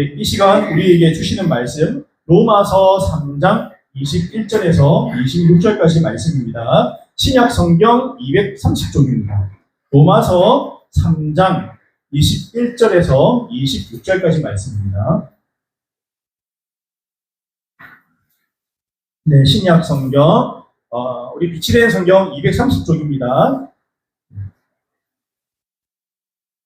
이 시간 우리에게 주시는 말씀 로마서 3장 21절에서 26절까지 말씀입니다. 신약 성경 230쪽입니다. 로마서 3장 21절에서 26절까지 말씀입니다. 네, 신약 성경 우리 빛이 된 성경 230쪽입니다.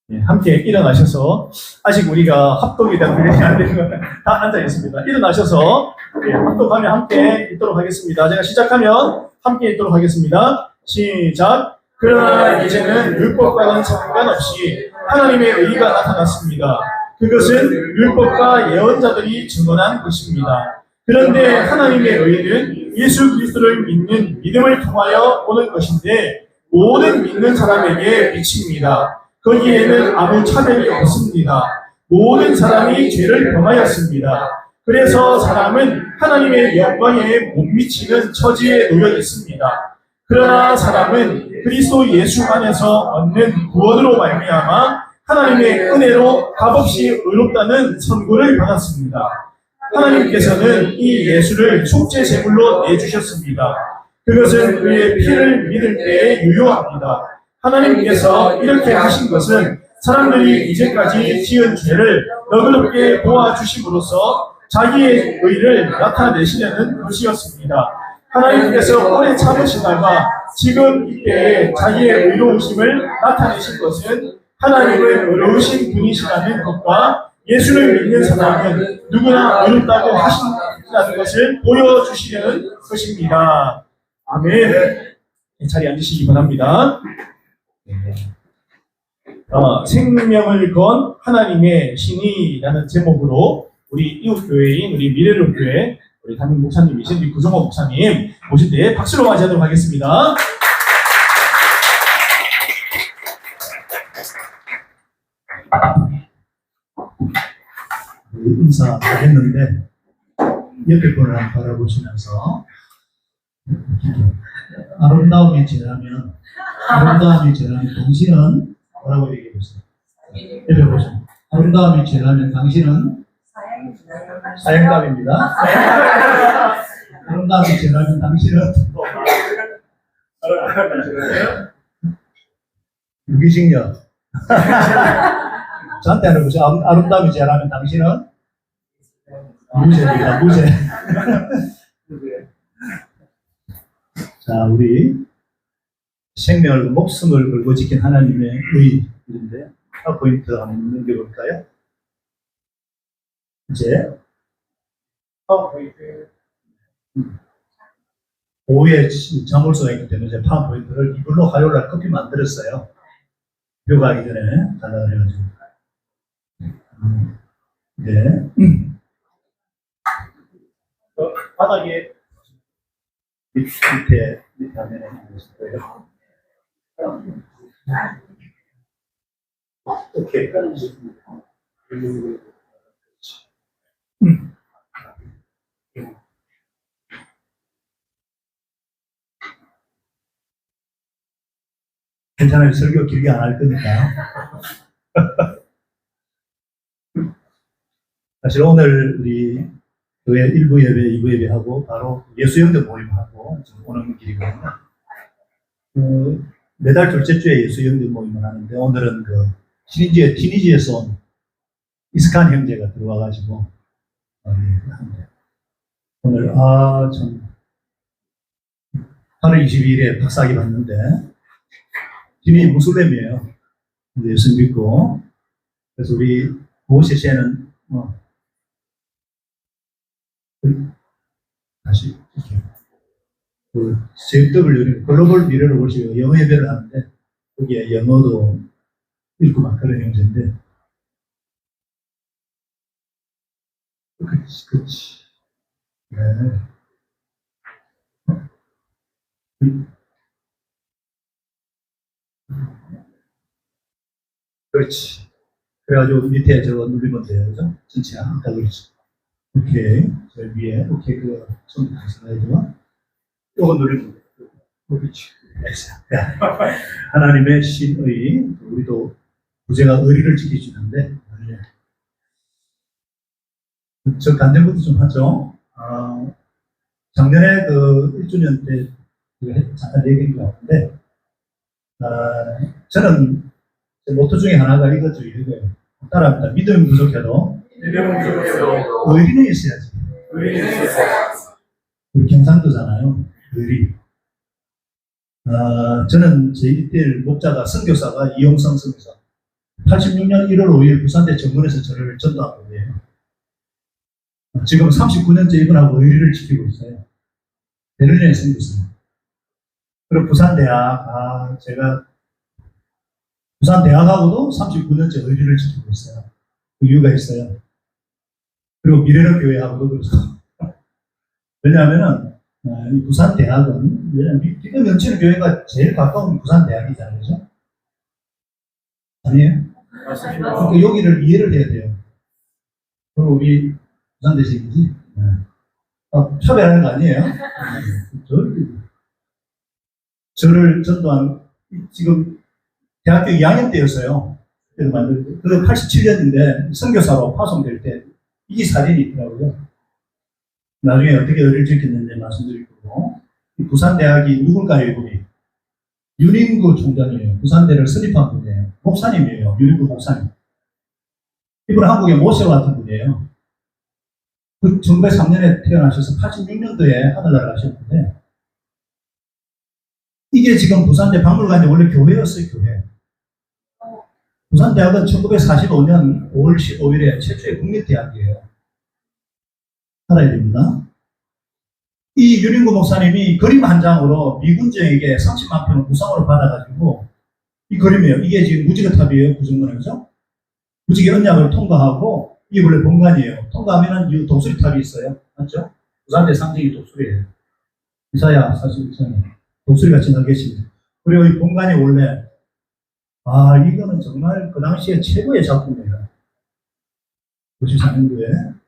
네, 함께 일어나셔서 아직 우리가 합독에 대한 훈련이 안 되는 건 다 앉아 있습니다. 일어나셔서 합독하면 함께 읽도록 하겠습니다. 제가 시작하면 함께 읽도록 하겠습니다. 시작. 그러나 이제는 율법과는 상관없이 하나님의 의가 나타났습니다. 그것은 율법과 예언자들이 증언한 것입니다. 그런데 하나님의 의는 예수 그리스도를 믿는 믿음을 통하여 오는 것인데 모든 믿는 사람에게 미칩니다. 거기에는 아무 차별이 없습니다. 모든 사람이 죄를 범하였습니다. 그래서 사람은 하나님의 영광에 못 미치는 처지에 놓여 있습니다. 그러나 사람은 그리스도 예수 안에서 얻는 구원으로 말미암아 하나님의 은혜로 값없이 의롭다는 선고를 받았습니다. 하나님께서는 이 예수를 속죄 제물로 내주셨습니다. 그것은 그의 피를 믿을 때에 유효합니다. 하나님께서 이렇게 하신 것은 사람들이 이제까지 지은 죄를 너그럽게 도와주심으로써 자기의 의를 나타내시려는 것이었습니다. 하나님께서 오래 참으시다가 지금 이때에 자기의 의로우심을 나타내신 것은 하나님은 의로우신 분이시라는 것과 예수를 믿는 사람은 누구나 의롭다고 하신다는 것을 보여주시려는 것입니다. 아멘. 자리에 앉으시기 바랍니다. 생명을 건 하나님의 신이라는 제목으로 우리 이웃교회인 우리 미래로교회 우리 담임 목사님이신 우리 구정호 목사님 모실 때 박수로 맞이하도록 하겠습니다. 인사 다 했는데 옆에 분을 바라보시면서 아름다움이 제라면 당신은 뭐라고 얘기해 보세요? 옆에 보세요. 아름다움이 제라면 당신은 사형감입니다. 아름다움이 제라면 당신은 무기징역. 저한테 하는 거죠. 아름다움이 제라면 당신은 무죄입니다. 무죄. 자, 우리 생명을 목숨을 걸고 지킨 하나님의 의인데 파워포인트 한번 넘겨볼까요? 이제 파워포인트 오후에 자물쇠가 있기 때문에 이제 파워포인트를 이불로 화요일날 커피 만들었어요. 요가하기 전에 달라고 해가지고 네. 바닥에 밑에 화면에 있을 거예요. 오케이. 괜찮아요. 설교 길게 안 할 거니까. 사실 오늘 우리 교회 1부 예배, 2부 예배하고 바로 예수영대 모임하고 오는 길이거든요. 매달 둘째 주에 예수영대 모임을 하는데 오늘은 그 티니지에서 온 이스칸 형제가 들어와가지고 오늘 참 8월 22일에 박사학위 받는데 팀이 무슬림이에요. 예수 믿고 그래서 우리 오세시에는 다시 이렇게 그 JW 글로벌 미래로 보시고 영어 예배를 하는데 거기에 영어도 읽고 막 그런 형제인데 그렇지 네. 그렇지. 그래가지고 밑에 저거 누르면 돼요. 그죠? 전체 다 그렇지. 오케이. 저 위에, 오케이. 그거 손 다시 나야죠. 요거 누르면 돼요. 그렇지. 하나님의 신의, 우리도 부제가 의리를 지켜주는데, 저 간증부터 좀 하죠. 작년에 그 1주년 때 잠깐 얘기한 것 같은데, 저는 제 모토 중에 하나가 이거죠. 이거예요. 따라합니다. 믿음이 부족해도 의리는 있어야지. 우리 경상도잖아요. 의리. 저는 제 1대1 목자가 선교사가 이용성 선교사. 86년 1월 5일 부산대 정문에서 저를 전도한 거예요. 지금 39년째 이분하고 의리를 지키고 있어요. 베를린에 선교사예요. 그리고 부산대학, 제가 부산대학하고도 39년째 의리를 지키고 있어요. 그 이유가 있어요. 그리고 미래로 교회하고도 그렇죠. 왜냐하면은, 이 부산대학은, 지금 연치는 교회가 제일 가까운 부산대학이잖아요. 그죠? 아니에요? 맞습니다. 그러니까 여기를 이해를 해야 돼요. 그리고 우리 부산대생이지? 차별하는 거 아니에요? 저를 전도한, 지금 대학교 2학년 때였어요. 그래서 만들고. 그래서 87년인데 선교사로 파송될 때 이 사진이 있더라고요. 나중에 어떻게 의리를 지켰는지 말씀드릴 거고. 부산대학이 누굴까요, 이분이? 윤인구 총장이에요. 부산대를 설립한 분이에요. 목사님이에요. 윤인구 목사님. 이분은 한국의 모세 같은 분이에요. 그 1903년에 태어나셔서 86년도에 하늘나라 가셨는데, 이게 지금 부산대 박물관이 원래 교회였어요, 교회. 부산대학은 1945년 5월 15일에 최초의 국립대학이에요. 알아야 됩니다. 이 윤인구 목사님이 그림 한 장으로 미군정에게 30만 편을 구상으로 받아가지고, 이 그림이에요. 이게 지금 무지개탑이에요, 구정문에, 그죠? 무지개 언약을 통과하고, 이게 원래 본관이에요. 통과하면은 이 독수리탑이 있어요. 맞죠? 부산대 상징이 독수리예요. 이사야 41장에 독수리 같이 날개칩니다. 그리고 이 본관이 원래, 이거는 정말 그 당시에 최고의 작품이에요. 94년도에.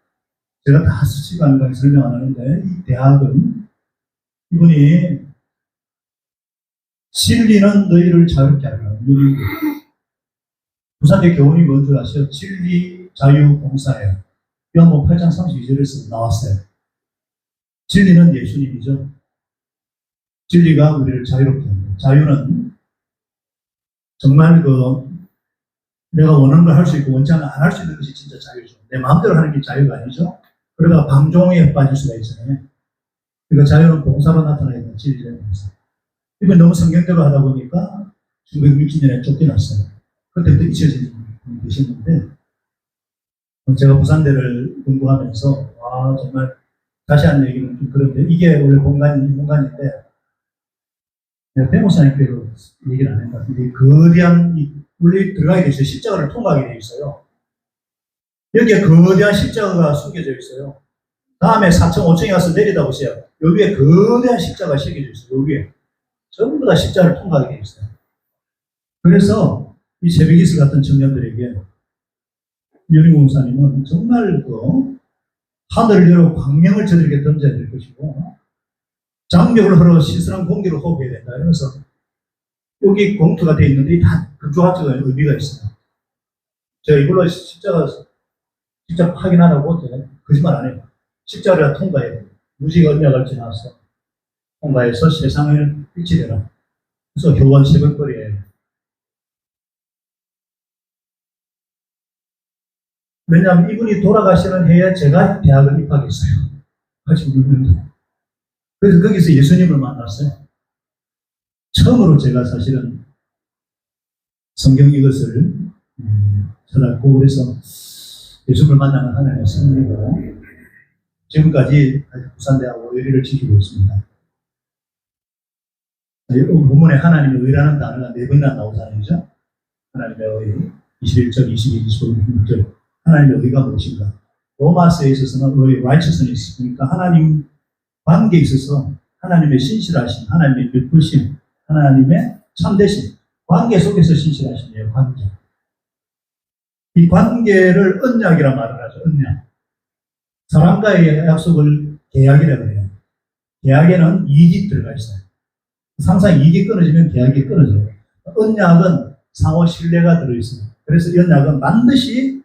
제가 다 시간 간에 설명 안 하는데, 이 대학은, 이분이, 진리는 너희를 자유롭게 하리라. 윤인구. 부산대 교훈이 뭔 줄 아세요? 진리, 자유, 봉사예요. 요한복음 8장 32절에서 나왔어요. 진리는 예수님이죠. 진리가 우리를 자유롭게 합니다. 자유는 정말 내가 원하는 걸 할 수 있고 원치 않으면 안 할 수 있는 것이 진짜 자유죠. 내 마음대로 하는 게 자유가 아니죠. 그러다가 방종에 빠질 수가 있잖아요. 그러니까 자유는 봉사로 나타나야 되는 진리라는 거죠. 이건 너무 성경대로 하다 보니까 1960년에 쫓겨났어요. 그때부터 잊혀진 분이 계셨는데, 제가 부산대를 공부하면서, 정말, 다시 한 얘기는 좀 그런데, 이게 원래 공간인데, 내가 배모사님께도 얘기를 안 한 것 같은데, 거대한, 원래 들어가게 되어서 십자가를 통과하게 되어 있어요. 여기에 거대한 십자가가 숨겨져 있어요. 다음에 4층, 5층에 가서 내려다보세요. 여기 위에 거대한 십자가가 새겨져 있어요. 여기 위에. 전부 다 십자가를 통과하게 되어 있어요. 그래서 이 새벽이슬 같은 청년들에게 윤인구 목사님은 정말 하늘을 열어 광명을 저들에게 던져야 될 것이고, 장벽을 흘러 시선한 공기를 호흡해야 된다. 그래서 여기 공투가 되어 있는데 다 극조화적인 의미가 있어요. 제가 이걸로 십자가 직접 확인하라고 제가 거짓말 안 해요. 십자가를 통과해야 돼요. 무지개 언약을 지나서 통과해서 세상을 빛이 되라. 그래서 교원 새벽거리에. 왜냐하면 이분이 돌아가시는 해에 제가 대학을 입학했어요. 86년도. 그래서 거기서 예수님을 만났어요. 처음으로 제가 사실은 성경 이것을 찾았고, 그래서 예수님을 만나는 하나님의 선물이고, 지금까지 부산대하고 의리를 지키고 있습니다. 본문에 하나님의 의라는 단어가 4번이나 나오잖아요. 그죠? 하나님의 의, 21절, 22, 25, 26절. 하나님의 의가 무엇인가? 로마서에 있어서는 의, righteousness, 그러니까 하나님 관계에 있어서 하나님의 신실하심, 하나님의 예쁘심, 하나님의 참되심, 관계 속에서 신실하심이에요. 관계. 이 관계를 언약이라 말을 하죠. 언약. 사람과의 약속을 계약이라고 해요. 계약에는 이익이 들어가 있어요. 항상 이익이 끊어지면 계약이 끊어져요. 언약은 상호 신뢰가 들어있어요. 그래서 이 언약은 반드시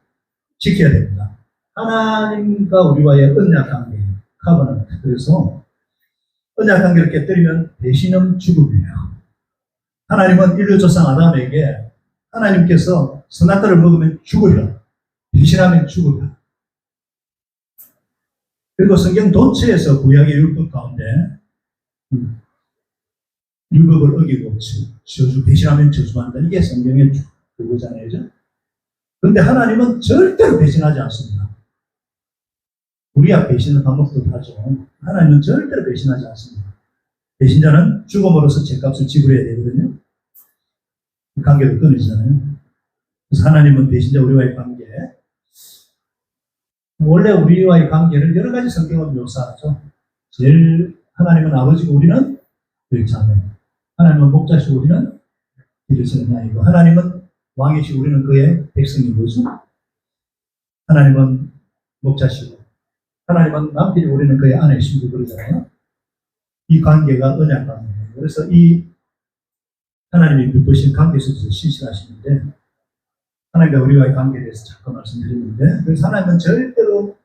지켜야 됩니다. 하나님과 우리와의 언약 관계, 카버넌트. 그래서 언약 관계를 깨뜨리면 배신은 죽음이에요. 하나님은 인류 조상 아담에게 하나님께서 선악과를 먹으면 죽으리라. 배신하면 죽으리라. 그리고 성경 전체에서 구약의 율법 가운데 율법을 어기고 저주, 배신하면 저주한다. 이게 성경의 그거잖아요. 그런데 하나님은 절대로 배신하지 않습니다. 우리야 배신을 방법도 하죠. 하나님은 절대로 배신하지 않습니다. 배신자는 죽음으로써 죄값을 지불해야 되거든요. 관계도 끊어지잖아요. 그래서 하나님은 배신자 우리와의 관계, 원래 우리와의 관계를 여러 가지 성경은 묘사하죠. 제일 하나님은 아버지고 우리는 자매, 하나님은 목자시고 우리는 기르시는 아이고, 하나님은 왕이시고 우리는 그의 백성인 거죠. 하나님은 목자시고 하나님은 남편이고 우리는 그의 아내시고 그러잖아요. 이 관계가 언약 관계예요. 그래서 이 하나님이 베푸신 관계 속에서 신실하시는데, 하나님과 우리와의 관계에 대해서 자꾸 말씀드리는데, 그래서 하나님은 절대로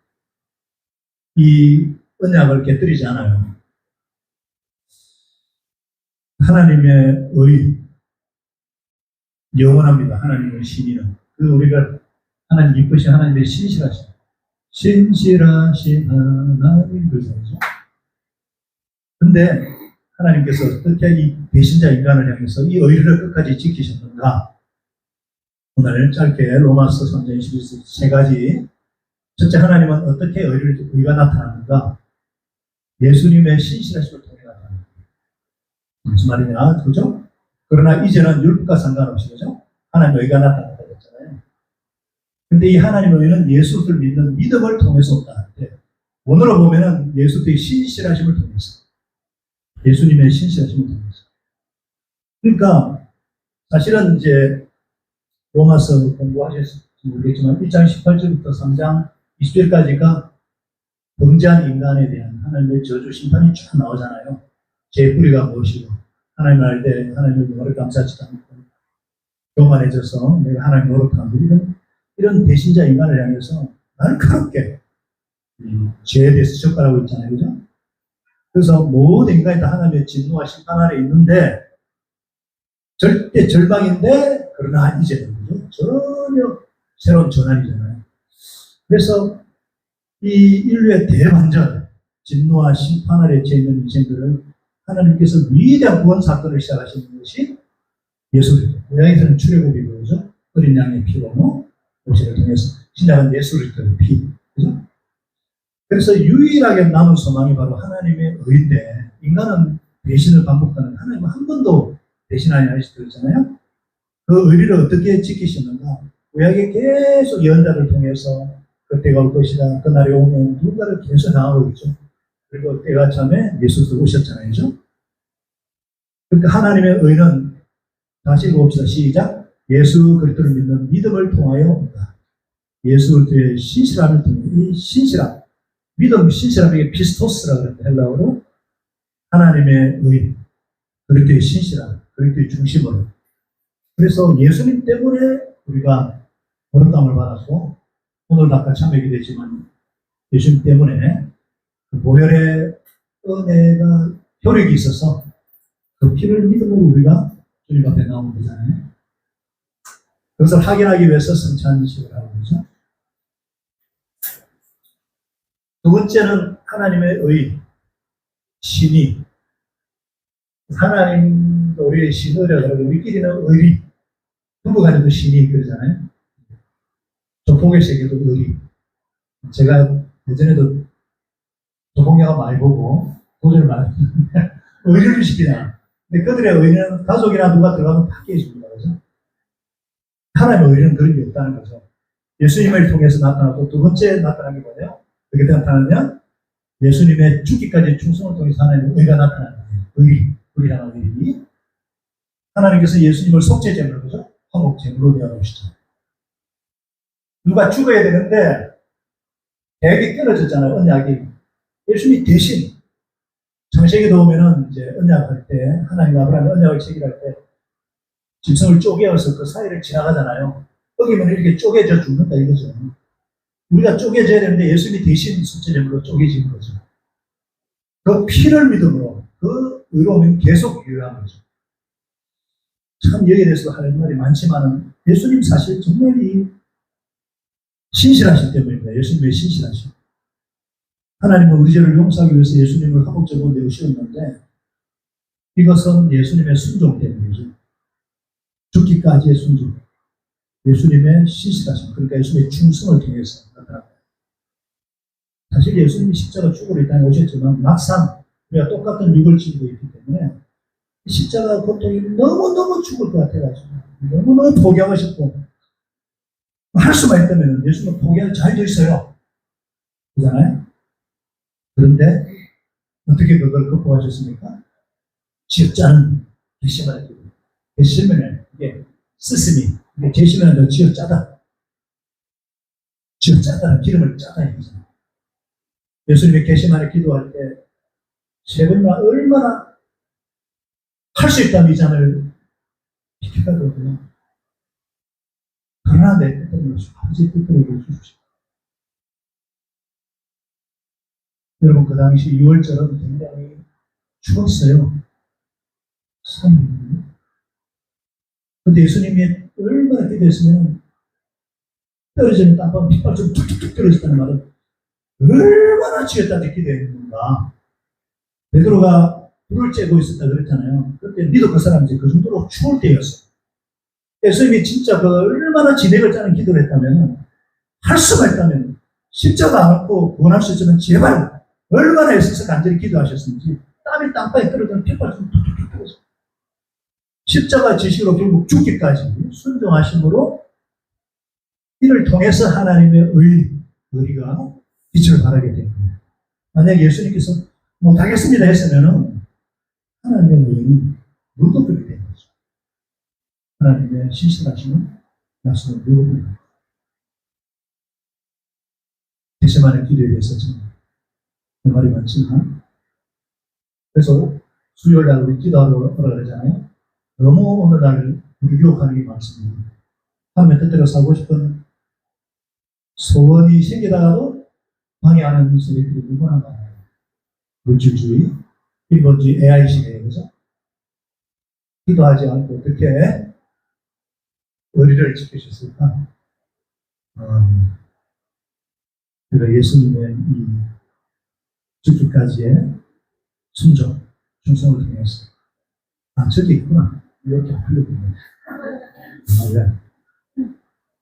이 언약을 깨뜨리지 않아요. 하나님의 의 영원합니다. 하나님의 신의는 우리가 하나님 이쁘신 하나님의 신실하신 하나님 그러죠. 근데 하나님께서 어떻게 이 배신자 인간을 향해서 이 의를 끝까지 지키셨는가? 오늘 짧게 로마서 3장 21절 세 가지. 첫째, 하나님은 어떻게 의가 나타나는가? 예수님의 신실하심을 통해 나타납니다. 무슨 말이냐? 그죠? 그러나 이제는 율법과 상관없이, 그죠? 하나님의 의가 나타났다고 했잖아요. 근데 이 하나님의 의는 예수를 믿는 믿음을 통해서 온다. 오늘로 보면은 예수의 신실하심을 통해서. 예수님의 신실하심을 통해서. 그러니까 사실은 이제 로마서 공부하셨을지 모르겠지만 1장 18절부터 3장 20절까지가 범죄한 인간에 대한 하나님의 저주 심판이 쭉 나오잖아요. 제 뿌리가 무엇이고 하나님을 알 때 하나님의 영어를 감사하지도 않고 교만해져서 내가 하나님 노릇하는 이런 배신자 인간을 향해서 날카롭게 죄에 대해서 적발하고 있잖아요. 그죠? 그래서 모든 인간이 다 하나님의 진노와 심판 아래 있는데 절대 절망인데, 그러나 이제는 전혀 새로운 전환이잖아요. 그래서 이 인류의 대반전, 진노와 심판 아래 재 있는 인생들을 하나님께서 위대한 구원 사건을 시작하시는 것이 예수를, 고향에서는 출애굽이고, 그죠? 어린 양의 피로 모세를 통해서, 신약은 예수를 통해 피, 그죠? 그래서 유일하게 남은 소망이 바로 하나님의 의인데, 인간은 배신을 반복하는, 하나님은 한 번도 배신하지 않으시잖아요. 그 의리를 어떻게 지키셨는가? 구약에 계속 예언자를 통해서 그때가 올 것이다, 그날이 오면 누군가를 계속 당하고 있죠. 그리고 때가 참에 예수도 오셨잖아요. 그죠? 그러니까 하나님의 의는, 다시 읽어봅시다. 시작. 예수 그리스도를 믿는 믿음을 통하여 온다. 예수 그리스도의 신실함을 통해, 이 신실함, 믿음 신실함에게 피스토스라고 하는데 헬라어로 하나님의 의, 그리스도의 신실함, 그리스도의 중심으로. 그래서 예수님 때문에 우리가 거듭남을 받았고, 오늘도 아까 참여하게 되지만 예수님 때문에 그 보혈의 은혜가 효력이 있어서 그 피를 믿음으로 우리가 주님 앞에 나오는 거잖아요. 그것을 확인하기 위해서 성찬식을 하는 거죠. 두 번째는 하나님의 의, 신이. 하나님 우리의 신의라고 하고 우리끼리는 의리, 부부간에도 신이 그러잖아요. 조폭의 세계도 의리. 제가 예전에도 조폭영화 많이 보고 도전을 많이 했는데 의리를 시키냐. 근데 그들의 의리는 가족이나 누가 들어가면 다 깨집니다. 그죠? 하나님의 의리는 그런 게 없다는 거죠. 예수님을 통해서 나타나고, 두 번째 나타난 게 뭐냐? 어떻게 나타나냐? 예수님의 죽기까지 충성을 통해서 하나님의 의가 나타나는 거예요. 의리라는 의리. 하나님께서 예수님을 속죄제물로, 그죠? 화목제물로 내어놓으시죠. 누가 죽어야 되는데 계획이 끊어졌잖아요. 언약이. 예수님이 대신 창세기에 보면은 이제 언약할 때, 하나님과 아브라함이 언약을 체결할 때 짐승을 쪼개어서 그 사이를 지나가잖아요. 거기면 이렇게 쪼개져 죽는다 이거죠. 우리가 쪼개져야 되는데 예수님이 대신 속죄제물로 쪼개진 거죠. 그 피를 믿음으로 그 의로움은 계속 유효한 거죠. 참 여기에 대해서 할 말이 많지만 예수님 사실 정말 이 신실하신 때문입니다. 예수님의 신실하심. 하나님은 우리 죄를 용서하기 위해서 예수님을 합법적으로 내오셨는데 이것은 예수님의 순종 때문이죠. 죽기까지의 순종. 예수님의 신실하심. 그러니까 예수님의 충성을 통해서 나타납니다. 사실 예수님이 십자가 죽으러 이 땅에 오셨지만 막상 우리가 똑같은 육을 지니고 있기 때문에 십자가 고통이 너무너무 죽을 것 같아가지고 너무너무 포기하고 싶고 할 수만 있다면 예수님은 포기할 자유도 있어요. 그렇잖아요? 그런데 어떻게 그걸 극복하셨습니까? 지어짜는 괘씸한 기도. 괘씸은 이게 스스미, 이게 괘씸은 지어짜다. 지어짜다는 기름을 짜다 이거잖아요. 예수님의 괘씸한에 기도할 때 세 번이나 얼마나 할 수 있다면 이 잔을 비켜가거든요. 그러나 내 뜻대로 아버지 뜻대로 해주십시오. 여러분 그 당시 6월절은 굉장히 추웠어요. 3일. 근데 예수님이 얼마나 기도했으면 떨어지는 땀방 핏발처럼 툭툭툭 떨어졌다는 말은 얼마나 지었다는데 기도했는가. 베드로가 불을 쬐고 있었다 그랬잖아요. 그때 니도 그 사람이지 그 정도로 추울 때였어요. 예수님이 진짜 그 얼마나 진액을 짜는 기도를 했다면 할 수가 있다면 십자가 안 갖고 구원할 수 있으면 제발 얼마나 애써서 간절히 기도하셨는지 땀이 땅바에 떨어지는 핏발처럼 툭툭툭 떨어졌어요. 십자가 지식으로 결국 죽기까지 순종하심으로 이를 통해서 하나님의 의리가 빛을 발하게 된 거예요. 만약 예수님께서 못하겠습니다 했으면 하나님의 의는 물거품이 된 거죠. 하나님의 신실하심은 약속을 물거품이 된 거죠. 겟세마네 기도에 대해서 저는 그 말이 많지만 그래서 수요일날 우리 기도하러 오라 그러잖아요. 너무 오늘날 우리 유혹하는 게 많습니다. 다음에 뜻대로 살고 싶은 소원이 생기다가도 방해하는 소리들이 누구나 많아요. 물질주의, 인본주의, AI 시대에 그죠? 기도하지 않고 어떻게 의리를 지키셨을까? 그러니까 예수님의 이 죽기까지의 순종, 충성을 통해서 저기 있구나. 이렇게 하려고 있는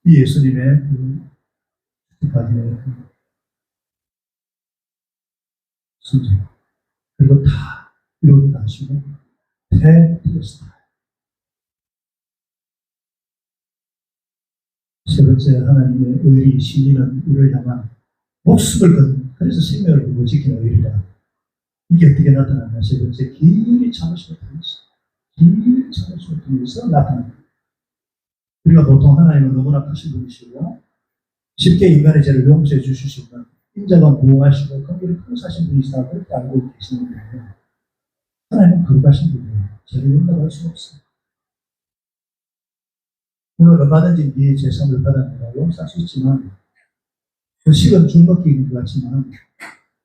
이 예수님의 죽기까지의 순종 그리고 다 이루었다 하시고 패되었습니다. 세 번째 하나님의 의리 신이는 우리를 향한 목숨을 건 그래서 생명을 두고 지키는 의리다. 이게 어떻게 나타나냐? 세 번째 길이 참으심을 통해서 길이 참으심을 통해서 나타납니다. 우리가 보통 하나님은 너무나 크신 분이시고 쉽게 인간의 죄를 용서해 주실 수 있는 인자가 무궁하시고 긍휼이 풍사하신 분이시다 그렇게 알고 계시는데 하나님은 거룩하신 분이에요. 죄를 용납할 수 없어요. 물론 얼마든지 네 죄성을 받아내라 용서할 수 있지만 그 식은 줄 먹기인 것 같지만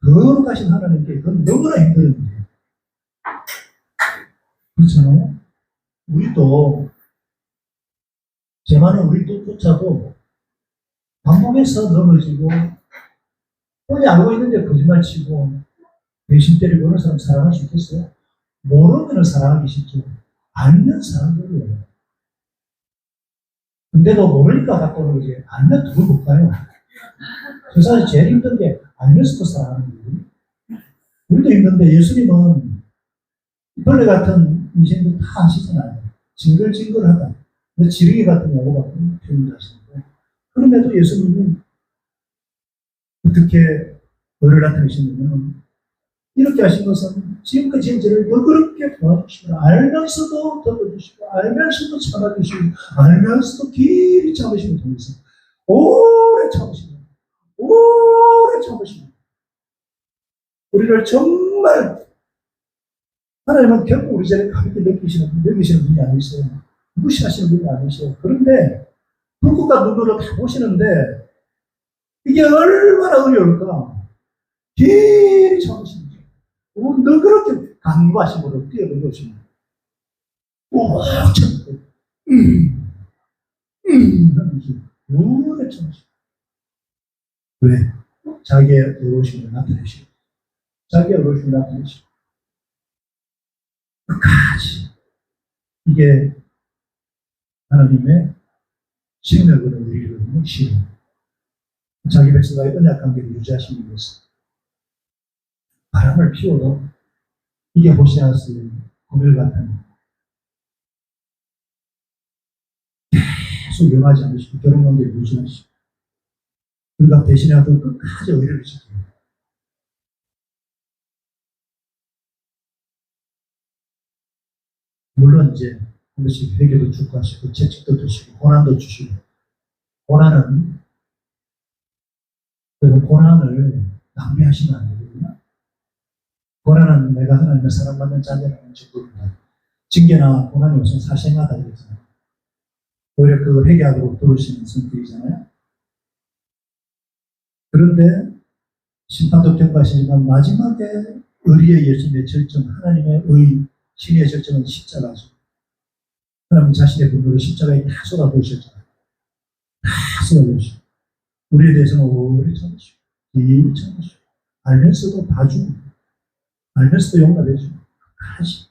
거룩하신 하나님께 그건 너무나 힘든 일이에요. 그렇잖아요? 우리도 죄 많은 우리조차도 반복해서 넘어지고 뻔히 알고 있는데 거짓말 치고 배신 때리고 그런 사람 사랑할 수 있겠어요? 모르면 사랑하기 쉽죠. 알면 사랑해요. 근데도 모르니까 갖고 오는 거지. 알면 두고 못 가요. 세상에 제일 힘든 게 알면서도 사랑하는 거예요. 우리도 힘든데 예수님은 벌레 같은 인생도 다 아시잖아요. 징글징글하다. 지르기 같은 야구 같은 표현을 하시는데 그럼에도 예수님은 어떻게 의를 나타내시냐면 이렇게 하신 것은 지금까지 지은 죄를 너그럽게 도와주시고 알면서도 덮어주시고 알면서도 참아주시고 알면서도 길이 참으심을 통해서 오래 참으시고 오래 참으시고 우리를 정말 하나님은 결국 우리 죄를 가볍게 느끼시는 분이 아니세요. 무시하시는 분이 아니세요. 그런데 불꽃과 눈으로 다 보시는데 이게 얼마나 어려울까? 길이 참으시는 거예요. 너 그렇게 간과심으로 뛰어든 것입니다. 오, 참, 하면서 오래 참으시고. 왜? 자기의 어려우심을 나타내시고, 자기의 어려우심을 나타내시고, 끝까지. 이게 하나님의 생명을 우리를 싫어. 자기 백성과의 언약 관계를 유지하시기 위해서 바람을 피워도 이게 호시아스의 고별 같은 계속 용하지 않으시고 결혼 관계를 유지하시고 우리가 대신하고 끝까지 의리를 지키고 물론 이제 한 번씩 회개도 축구하시고 채찍도 주시고 고난도 주시고 고난은 그 고난을 낭비하시면 안 되거든요. 고난은 내가 하나님의 사랑받는 자녀라는 증거입니다. 징계나 고난이 우선 사생하다 그랬잖아요. 오히려 그걸 회개하도록 도우시는 성격이잖아요. 그런데 심판도 경고하시지만 마지막에 의리의 예수님의 절정, 하나님의 의, 신의 절정은 십자가죠. 하나님 자신의 분노를 십자가에 다 쏟아부으셨잖아요. 다 쏟아부으시고 우리에 대해서는 오래 참으시고 길 참으시고 알면서도 봐주고 알면서도 용납해주고 하시.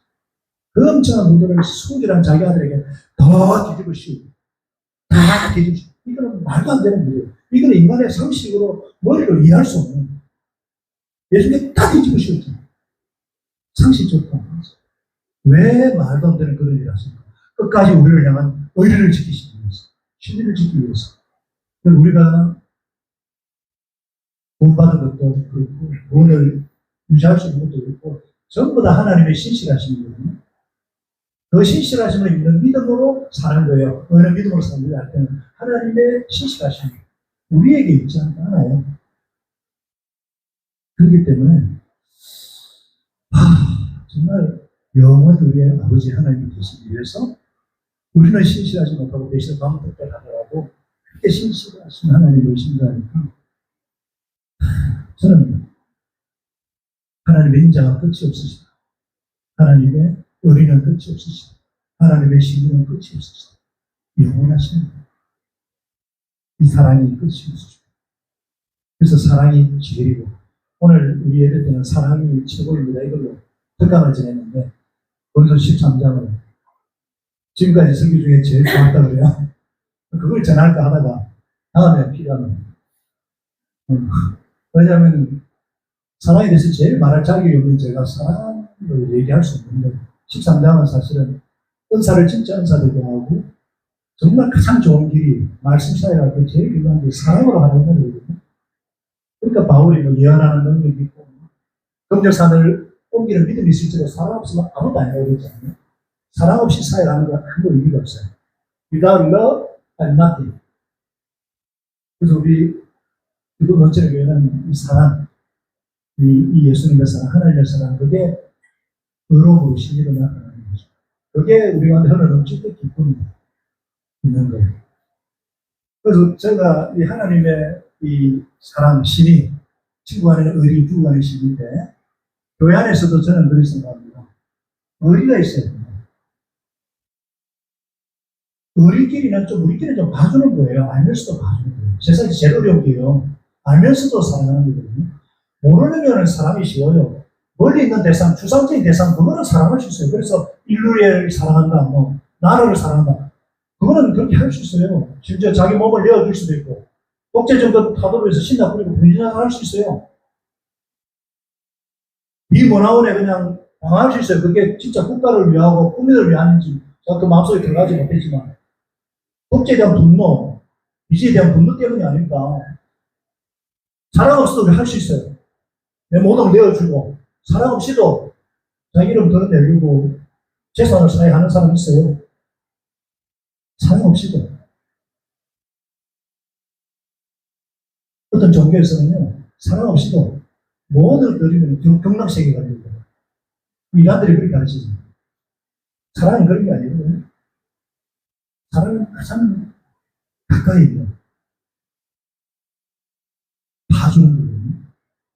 그 엄청난 분노를 순결한 자기 아들에게 더 뒤집어 씌우고 다 뒤집어 씌우고 이거는 말도 안 되는 일이에요. 이거는 인간의 상식으로 머리로 이해할 수 없는 예수님께 다 뒤집어 씌웠잖아요. 상식적으로 왜 말도 안 되는 그런 일을 하십니까? 끝까지 우리를 향한 의리를 지키시기 위해서 신의를 지키기 위해서 우리가 구원받은 것도 그렇고 구원을 유지할 수 있는 것도 그렇고 전부 다 하나님의 신실하심이거든요. 그 신실하심을 있는 믿음으로 사는 거예요. 어느 믿음으로 사는 거예요? 할 때는 하나님의 신실하심 우리에게 있지 않아요. 그렇기 때문에 정말 영원히 우리의 아버지 하나님이 되시기 위해서 우리는 신실하지 못하고 대신 방법을 하더라도 그렇게 신실하신 하나님을 신뢰하니까 저는 하나님의 인자가 끝이 없으시다. 하나님의 의리는 끝이 없으시다. 하나님의 신유는 끝이 없으시다. 영원하신 이 사랑이 끝이 없으시다. 그래서 사랑이 제일이고 오늘 우리 예배 때는 사랑이 최고입니다. 이걸로 특강을 지냈는데 본서 13장을 지금까지 설교 중에 제일 좋았다 그래요. 그걸 전할까 하다가 다음에 필요하면 왜냐하면 사랑에 대해서 제일 말할 자격이 없는 제가 사랑을 얘기할 수 없는데 13장은 사실은 은사를 진짜 은사되게 하고 정말 가장 좋은 길이 말씀 사회할 때 제일 중요한 게 사랑으로 하는 거거든요. 그러니까 바울이 뭐 예언하는 능력이 있고 검정산을 옮기는 믿음이 있을지라도 사랑 없으면 아무것도 안 해야 되잖아요. 사랑 없이 사회하는 건 아무 의미가 없어요. Without love, I'm nothing. 그래서 우리 기독 전체 교회는 이 사랑, 이 예수님의 사랑, 하나님의 사랑, 그게 의로움으로 신의로 나타나는 거죠. 그게 우리 가운데 흘러넘치는 기쁨이 있는 거예요. 그래서 제가 이 하나님의 이 사랑, 신이 친구 간의 의리, 부부 간의 신인데 교회 안에서도 저는 그렇게 생각합니다. 의리가 있어야 됩니다. 우리끼리는 좀 봐주는 거예요. 알면서도 봐주는 거예요. 세상이 제일 어려운 게요. 알면서도 사랑하는 거거든요. 모르면 사람이 쉬워요. 멀리 있는 대상, 추상적인 대상, 그거는 사랑할 수 있어요. 그래서 인류를 사랑한다, 뭐, 나라를 사랑한다. 그거는 그렇게 할 수 있어요. 심지어 자기 몸을 내어줄 수도 있고, 독재정권 타도로 해서 신나 뿌리고 분진을 할 수 있어요. 이 문화원에 그냥 당할 수 있어요. 그게 진짜 국가를 위하고 국민을 위하는지, 제가 그 마음속에 들어가지 못했지만, 독재에 대한 분노, 미지에 대한 분노 때문이 아닐까. 사랑 없어도 할 수 있어요. 내 모든 걸 내어주고, 사랑 없이도 자기 이름 더 내리고, 재산을 사회하는 사람이 있어요. 사랑 없이도. 어떤 종교에서는요, 사랑 없이도 모든 걸 드리면 경락세계가 되는 거예요. 이란들이 그렇게 가르치죠. 사랑은 그런 게 아니거든요. 사랑은 가장 가까이 있는 다 주는 거거든요.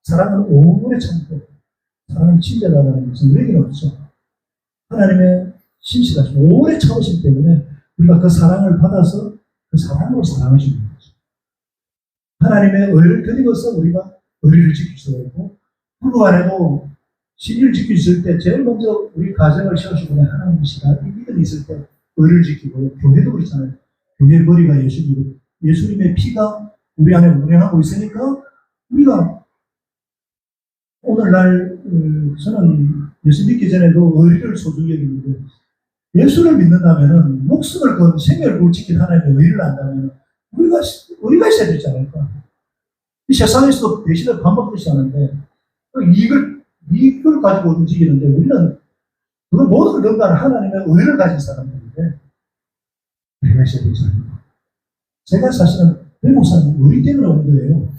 사랑은 오래 참고, 사랑은 친절하다는 것은 외기는 없죠. 하나님의 신실하심, 오래 참으시기 때문에 우리가 그 사랑을 받아서 그 사랑으로 사랑하시는 거죠. 하나님의 의를 드리고서 우리가 의를 지킬 수가 있고, 불구간에도 신의를 지킬 수 있을 때 제일 먼저 우리 가정을 세우시고 하나님이시다. 이 믿음이 있을 때 의를 지키고, 교회도 그렇잖아요. 교회의 머리가 예수님이고, 예수님의 피가 우리 안에 운행하고 있으니까 우리가 오늘날 저는 예수 믿기 전에도 의를 소중히 여기는데, 예수를 믿는다면 목숨을 건 생명을 지킨 하나님의 의를 안다면 우리가 있어야 되지 않을까. 이 세상에서도 배신을 밥 먹듯이 하는데 이걸 가지고 움직이는데, 우리는 그 모든 걸 넘나는 하나님의 의를 가진 사람들인데 우리가 있어야 되지 않을까. 제가 사실은 대목사님 의리 때문에 온 거예요.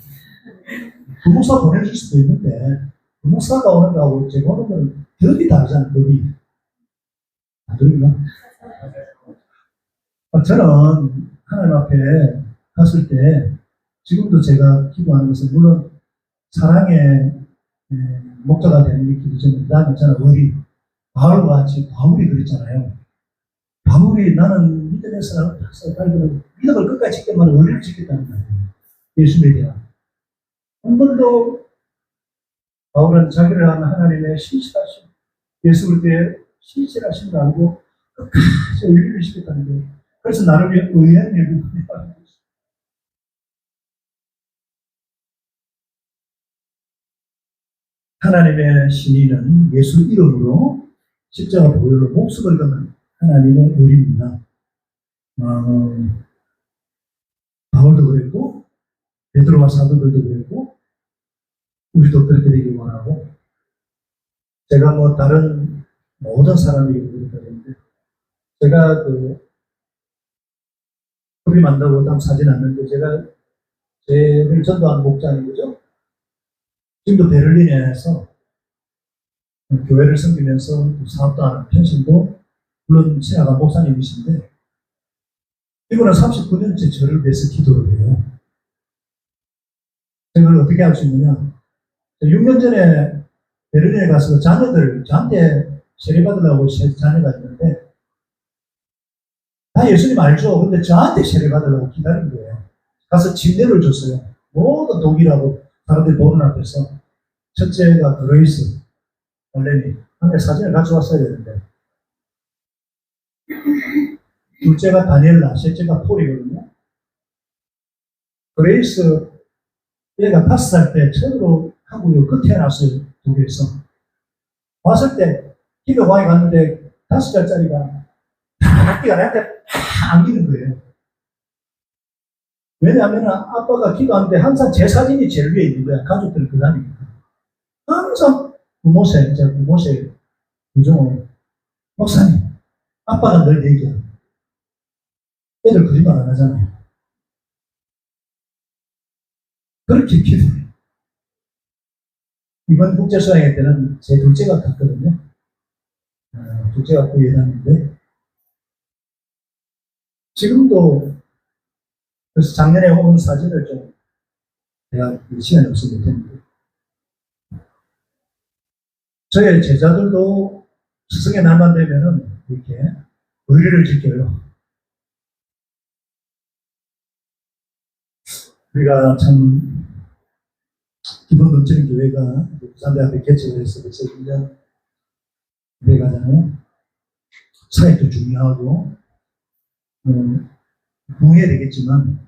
부목사 보내줄 수도 있는데 부목사가 오는 거하고 제가 오는 건 격이 다르잖아요. 격이. 안 들린가? 저는 하나님 앞에 갔을 때 지금도 제가 기도하는 것은 물론 사랑의 목자가 되는 게 기도죠. 그 다음에 저는 의리. 바울과 같이 바울이 그랬잖아요. 바울이 나는 믿음의 사람을 믿음을 끝까지 지켰만 의리를 지켰다는 거예요. 예수에 대한. 한 번도 바울은 자기를 아는 하나님의 신실하심, 예수 그리스도의 신실하심을 알고 끝까지 의리를 지켰다는 거예요. 그래서 나를 위해 의한 일을 하는 거예요. 하나님의 신의는 예수 이름으로 십자가 보혈로 목숨을 거는 하나님의 의리입니다. 바울도 그랬고 베드로와 사도들도 그랬고 우리도 그렇게 되길 원하고, 제가 뭐 다른 모든 사람에게 그랬다는데, 제가 급이 만나고 딱 사진 않는데, 제가 제를 전도한 목자인 거죠. 지금도 베를린에서 교회를 섬기면서 사업도 하는 편신도 물론 신하가 목사님이신데, 이분은 39년째 저를 위해서 기도를 해요. 제가 어떻게 할 수 있느냐? 6년 전에 베를린에 가서 자녀들, 저한테 세례받으려고 자녀가 있는데, 다 예수님 알죠? 근데 저한테 세례받으려고 기다린 거예요. 가서 침례를 줬어요. 모든 독일하고 사람들 보는 앞에서. 첫째가 그레이스, 원래는 한테 사진을 가져왔어야 되는데, 둘째가 다니엘라, 셋째가 폴이거든요. 그레이스, 얘가 5살 때 처음으로 한국에 태어났어요. 독일에서. 왔을 때 기도방에 갔는데 5살짜리가 학기가 나한테 다 안기는 거예요. 왜냐하면 아빠가 기도하는데 항상 제 사진이 제일 위에 있는 거야. 가족들 그 다음이니까. 항상 부모세, 유종호 목사님, 아빠가 늘 얘기해. 애들 거짓말 안 하잖아요. 그렇게 기도해. 이번 국제수양회 때는 제 둘째가 갔거든요. 둘째가 구예단인데, 지금도, 그래서 작년에 온 사진을 좀, 내가 시간이 없어서 못했는데, 저의 제자들도 스승의 날만 되면은 이렇게 의리를 지켜요. 우리가 참 기본 넘치는 교회가 부산대학교 개척을 해서 벌써 1년 돼가잖아요. 사역도 중요하고 부흥해야 되겠지만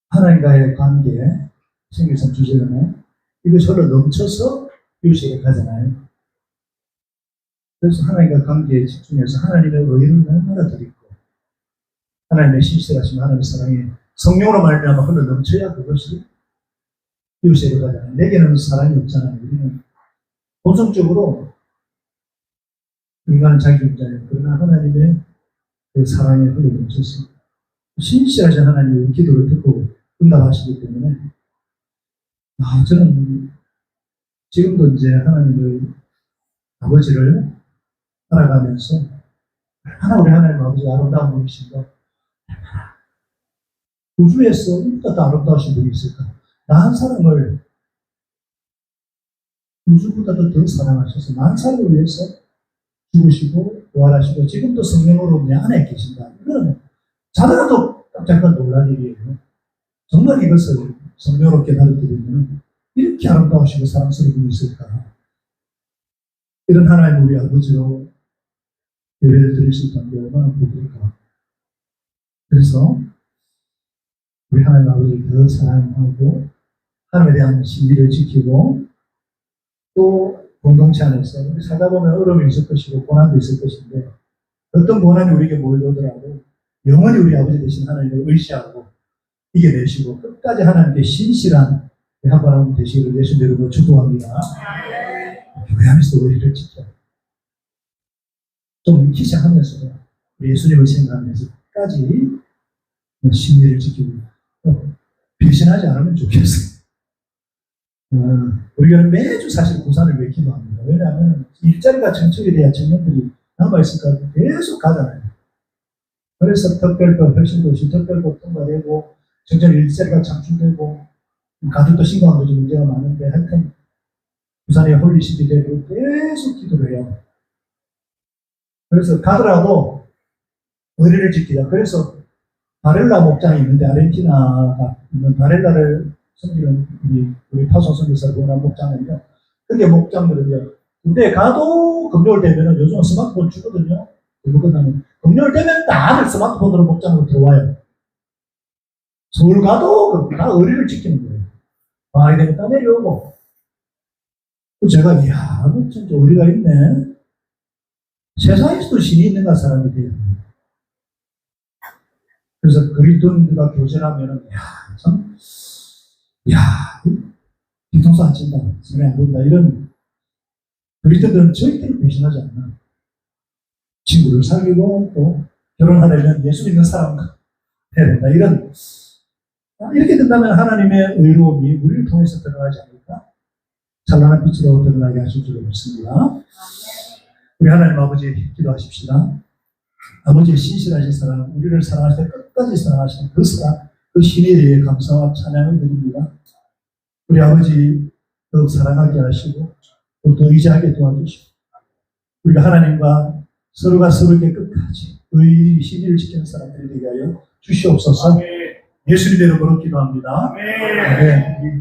하나님과의 관계, 생일상 주제잖아요. 이것이 흘러 넘쳐서 이웃에게 가잖아요. 그래서 하나님과 관계에 집중해서 하나님의 의를 날마다 드리고, 하나님의 신실하심, 하나님의 사랑이 성령으로 말미암아 흘러 넘쳐야 그것이 이웃에게 가잖아요. 내게는 사랑이 없잖아요. 우리는 본성적으로 인간은 자기중자예요. 그러나 하나님의 그 사랑에 흘러 넘쳐서 신실하신 하나님의 기도를 듣고 응답하시기 때문에, 저는 지금도 이제 하나님을, 아버지를 살아가면서 얼마나 우리 하나님 아버지 아름다운 분이신가, 우주에서 이보다 더 아름다우신 분이 있을까? 나한 사람을 우주보다도 더 사랑하셔서 나한 사람을 위해서 죽으시고 부활하시고 지금도 성령으로 내 안에 계신다. 이거는 자다가도 깜짝깜짝 놀랄 일이에요. 정말 이것을 성령으로 깨달았더니 이렇게 아름다우시고 사랑스러운 분이 있을까. 이런 하나님 우리 아버지로 예배를 드릴 수 있다는 게 얼마나 복일까. 그래서 우리 하나님 아버지를 더 사랑하고 하나님에 대한 신비를 지키고 또 공동체 안에서 우리 살다 보면 어려움이 있을 것이고 고난도 있을 것인데 어떤 고난이 우리에게 몰려오더라도 영원히 우리 아버지 되신 하나님을 의지하고 이겨내시고 끝까지 하나님께 신실한 한번 되시기를 예수님 이름으로 축복합니다. 교회 안에서 우리를 지켜 좀 희생하면서 우리 예수님을 생각하면서 끝까지 신비를 지키고 배신하지 않으면 좋겠어요. 우리가 매주 사실 부산을 왜 기도합니다. 왜냐하면 일자리가 정착이 돼야 청년들이 남아있을까 계속 가잖아요. 그래서 특별법, 혁신도시, 특별법 통과되고 정착 일자리가 창출되고 가족도 신고한 도 문제가 많은데 하여튼 부산의 홀리시티 되고 계속 기도를 해요. 그래서 가더라도 의리를 지키자. 그래서 바렐라 목장이 있는데 아르헨티나가 있는 바렐라를 섬기는 우리 파송 선교사를 원한 목장은요. 그게 목장들은요. 근데 가도 금요일 되면은 요즘은 스마트폰 주거든요. 그거는 금요일 되면 다들 스마트폰으로 목장으로 들어와요. 서울 가도 다 의리를 지키는 거예요. 많이 되면 다 내려오고. 제가 이야, 진짜 의리가 있네. 세상에서도 신이 있는가 사람이 돼요. 그래서 그리스도인들과 교제하면은 참, 뒤통수 안 친다, 손에 안 본다 이런 그리스도인들은 절대로 배신하지 않나. 친구를 사귀고 또 결혼하려면 예수 믿는 사람과 해야 된다. 이렇게 된다면 하나님의 의로움이 우리를 통해서 드러나지 않을까? 찬란한 빛으로 드러나게 하실 줄 믿습니다. 우리 하나님 아버지 기도하십시다. 아버지의 신실하신 사랑, 우리를 사랑하실 때 끝까지 사랑하시는 그 사랑, 그 신에 대해 감사와 찬양을 드립니다. 우리 아버지 더욱 사랑하게 하시고 또 더 의지하게 도와주시고 우리가 하나님과 서로가 서로에게 끝까지 의리, 신의를 지키는 사람들이 되게 하여 주시옵소서. 예수님의 이름으로 기도합니다. 아멘.